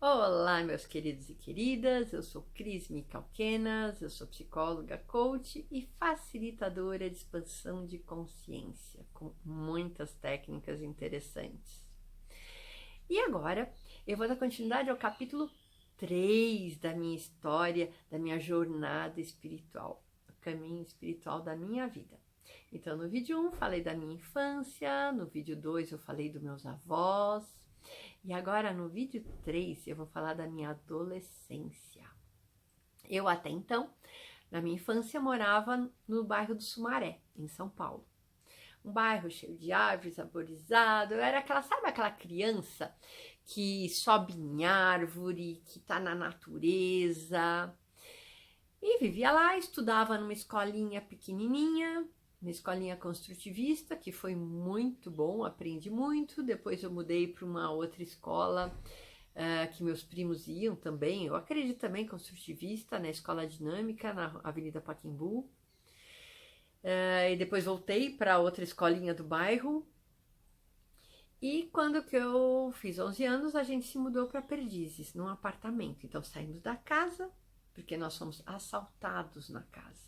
Olá, meus queridos e queridas, eu sou Cris Micalquenas, eu sou psicóloga, coach e facilitadora de expansão de consciência, com muitas técnicas interessantes. E agora eu vou dar continuidade ao capítulo 3 da minha história, da minha jornada espiritual, o caminho espiritual da minha vida. Então, no vídeo 1 falei da minha infância, no vídeo 2 eu falei dos meus avós, e agora no vídeo 3 eu vou falar da minha adolescência. Eu até então, na minha infância, morava no bairro do Sumaré, em São Paulo. Um bairro cheio de árvores, arborizado. Eu era sabe aquela criança que sobe em árvore, que tá na natureza. E vivia lá, estudava numa escolinha pequenininha, uma escolinha construtivista, que foi muito bom, aprendi muito. Depois eu mudei para uma outra escola que meus primos iam também. Eu acredito também construtivista, na Escola Dinâmica, na Avenida Pacaembu. E depois voltei para outra escolinha do bairro. E quando que eu fiz 11 anos, a gente se mudou para Perdizes, num apartamento. Então saímos da casa, porque nós fomos assaltados na casa.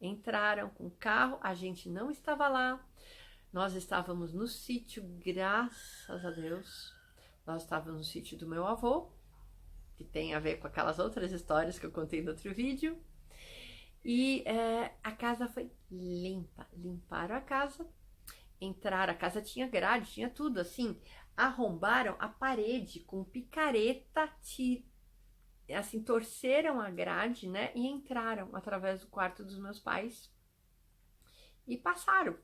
Entraram com o carro, a gente não estava lá, nós estávamos no sítio, graças a Deus. Nós estávamos no sítio do meu avô, que tem a ver com aquelas outras histórias que eu contei no outro vídeo. E a casa foi limpa, limparam a casa, entraram, a casa tinha grade, tinha tudo assim, arrombaram a parede com picareta, assim, torceram a grade, né, e entraram através do quarto dos meus pais e passaram,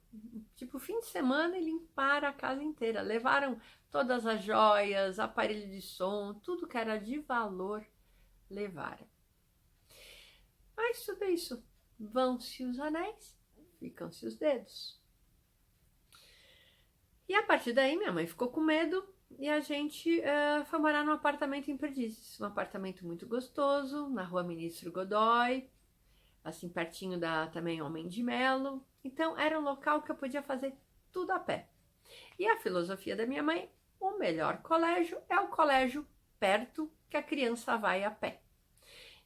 tipo, fim de semana, e limparam a casa inteira, levaram todas as joias, aparelho de som, tudo que era de valor, levaram. Mas tudo isso, vão-se os anéis, ficam-se os dedos. E a partir daí minha mãe ficou com medo e a gente foi morar num apartamento em Perdizes, um apartamento muito gostoso, na rua Ministro Godói, assim pertinho da também Homem de Melo. Então era um local que eu podia fazer tudo a pé. E a filosofia da minha mãe, o melhor colégio é o colégio perto que a criança vai a pé.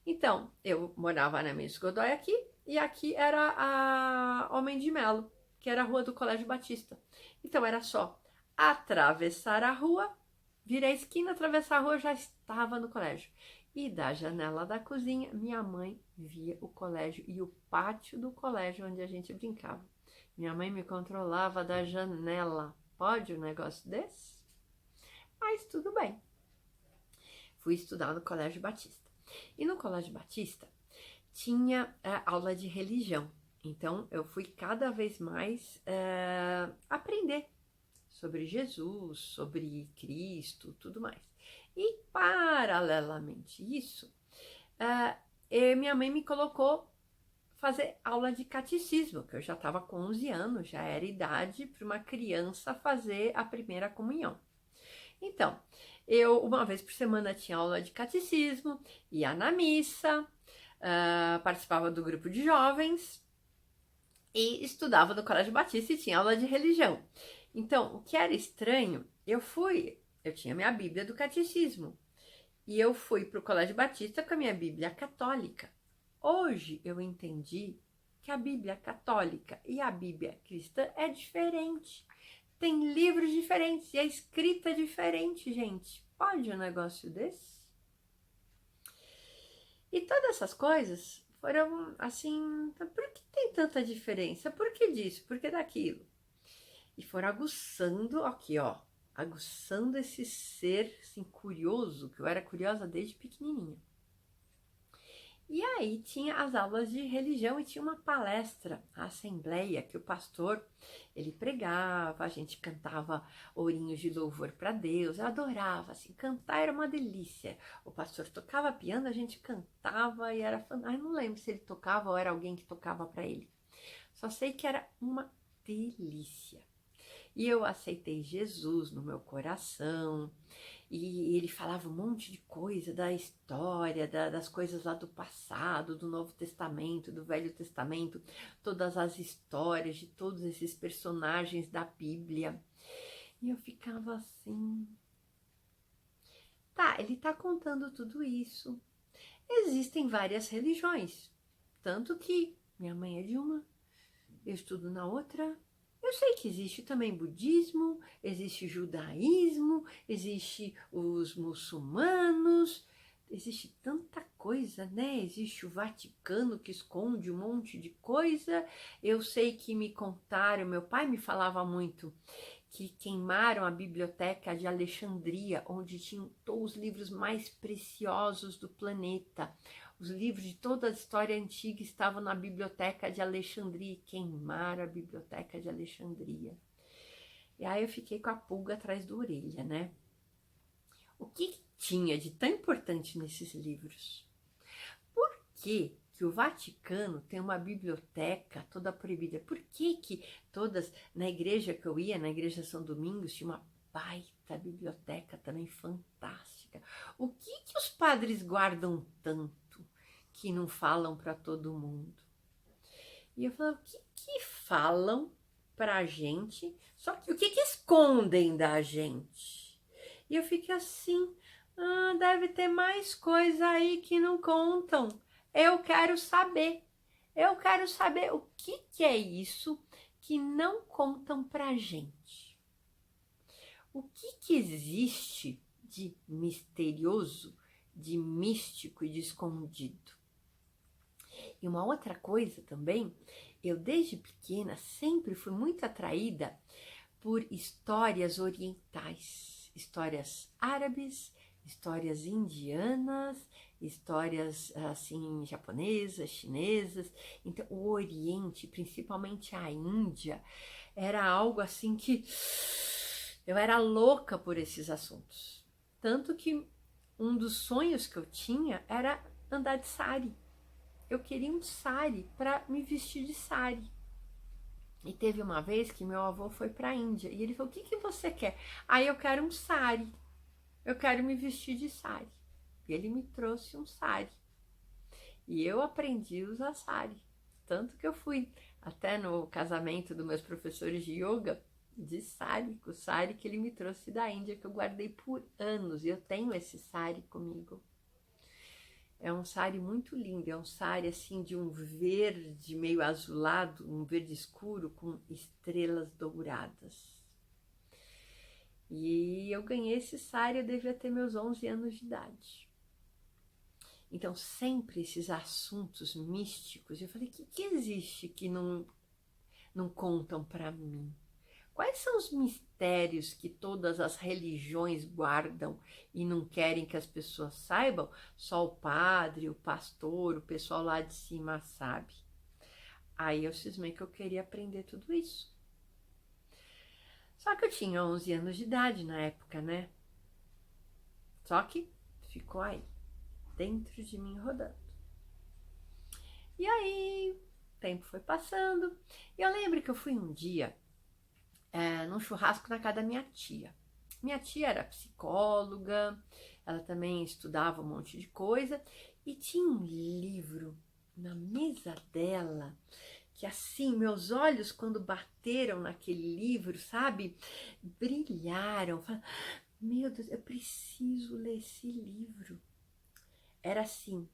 Então eu morava na Ministro Godói aqui, e aqui era a Homem de Melo, que era a rua do Colégio Batista. Então era só atravessar a rua, virar a esquina, atravessar a rua, já estava no colégio. E da janela da cozinha, minha mãe via o colégio e o pátio do colégio onde a gente brincava. Minha mãe me controlava da janela. Pode um negócio desse? Mas tudo bem. Fui estudar no Colégio Batista. E no Colégio Batista tinha aula de religião. Então eu fui cada vez mais aprender sobre Jesus, sobre Cristo, tudo mais. E paralelamente isso, minha mãe me colocou fazer aula de catecismo, que eu já estava com 11 anos, já era idade para uma criança fazer a primeira comunhão. Então, eu uma vez por semana tinha aula de catecismo, ia na missa, participava do grupo de jovens e estudava no Colégio Batista e tinha aula de religião. Então, o que era estranho, eu tinha minha Bíblia do Catecismo e eu fui para o Colégio Batista com a minha Bíblia católica. Hoje eu entendi que a Bíblia católica e a Bíblia cristã é diferente. Tem livros diferentes e a escrita é diferente, gente. Pode um negócio desse? E todas essas coisas foram assim, por que tem tanta diferença? Por que disso? Por que daquilo? E foram aguçando aqui, ó, aguçando esse ser assim, curioso, que eu era curiosa desde pequenininha. E aí tinha as aulas de religião e tinha uma palestra, a assembleia, que o pastor, ele pregava, a gente cantava ourinhos de louvor para Deus, eu adorava, assim, cantar era uma delícia. O pastor tocava piano, a gente cantava e era fantástico. Não lembro se ele tocava ou era alguém que tocava para ele. Só sei que era uma delícia. E eu aceitei Jesus no meu coração, e ele falava um monte de coisa da história, das coisas lá do passado, do Novo Testamento, do Velho Testamento, todas as histórias de todos esses personagens da Bíblia. E eu ficava assim, Tá, ele está contando tudo isso. Existem várias religiões, tanto que minha mãe é de uma, eu estudo na outra. Eu sei que existe também budismo, existe judaísmo, existe os muçulmanos, existe tanta coisa, né? Existe o Vaticano que esconde um monte de coisa. Eu sei que me contaram, meu pai me falava muito, que queimaram a biblioteca de Alexandria, onde tinham todos os livros mais preciosos do planeta. Os livros de toda a história antiga estavam na biblioteca de Alexandria, e queimaram a biblioteca de Alexandria. E aí eu fiquei com a pulga atrás da orelha, né? O que tinha de tão importante nesses livros? Por que o Vaticano tem uma biblioteca toda proibida? Por que todas, na igreja que eu ia, na igreja São Domingos, tinha uma baita biblioteca também fantástica? O que os padres guardam tanto que não falam para todo mundo? E eu falava, o que falam pra gente? Só que o que escondem da gente? E eu fiquei assim, deve ter mais coisa aí que não contam. Eu quero saber o que é isso que não contam pra gente. O que existe de misterioso, de místico e de escondido? E uma outra coisa também, eu desde pequena sempre fui muito atraída por histórias orientais, histórias árabes, histórias indianas, histórias assim japonesas, chinesas. Então o Oriente, principalmente a Índia, era algo assim que eu era louca por esses assuntos. Tanto que um dos sonhos que eu tinha era andar de sari. Eu queria um sari para me vestir de sari. E teve uma vez que meu avô foi para a Índia e ele falou, o que você quer? Aí eu quero um sari, eu quero me vestir de sari. E ele me trouxe um sari. E eu aprendi a usar sari. Tanto que eu fui até no casamento dos meus professores de yoga de sari, com o sari que ele me trouxe da Índia, que eu guardei por anos. E eu tenho esse sari comigo. É um sari muito lindo, é um sari assim de um verde meio azulado, um verde escuro com estrelas douradas. E eu ganhei esse sari, eu devia ter meus 11 anos de idade. Então sempre esses assuntos místicos, eu falei, o que existe que não contam para mim? Quais são os mistérios que todas as religiões guardam e não querem que as pessoas saibam? Só o padre, o pastor, o pessoal lá de cima sabe. Aí eu cismei que eu queria aprender tudo isso. Só que eu tinha 11 anos de idade na época, né? Só que ficou aí, dentro de mim rodando. E aí, o tempo foi passando. E eu lembro que eu fui um dia num churrasco na casa da minha tia. Minha tia era psicóloga, ela também estudava um monte de coisa e tinha um livro na mesa dela que assim, meus olhos quando bateram naquele livro, sabe, brilharam. Meu Deus, eu preciso ler esse livro. Era assim,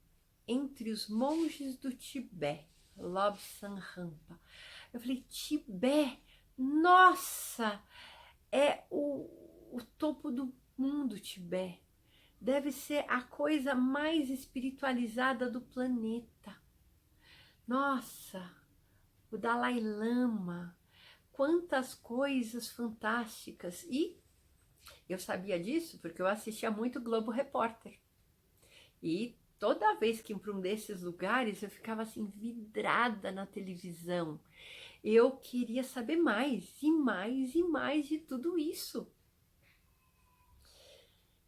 Entre os Monges do Tibete, Lobsang Rampa. Eu falei, Tibete, nossa, é o topo do mundo, Tibete. Deve ser a coisa mais espiritualizada do planeta. Nossa, o Dalai Lama, quantas coisas fantásticas. E eu sabia disso porque eu assistia muito Globo Repórter. E toda vez que ia para um desses lugares, eu ficava assim vidrada na televisão. Eu queria saber mais e mais e mais de tudo isso.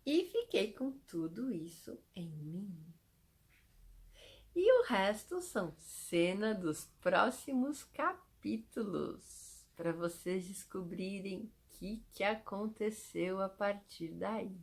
E fiquei com tudo isso em mim. E o resto são cena dos próximos capítulos, para vocês descobrirem o que aconteceu a partir daí.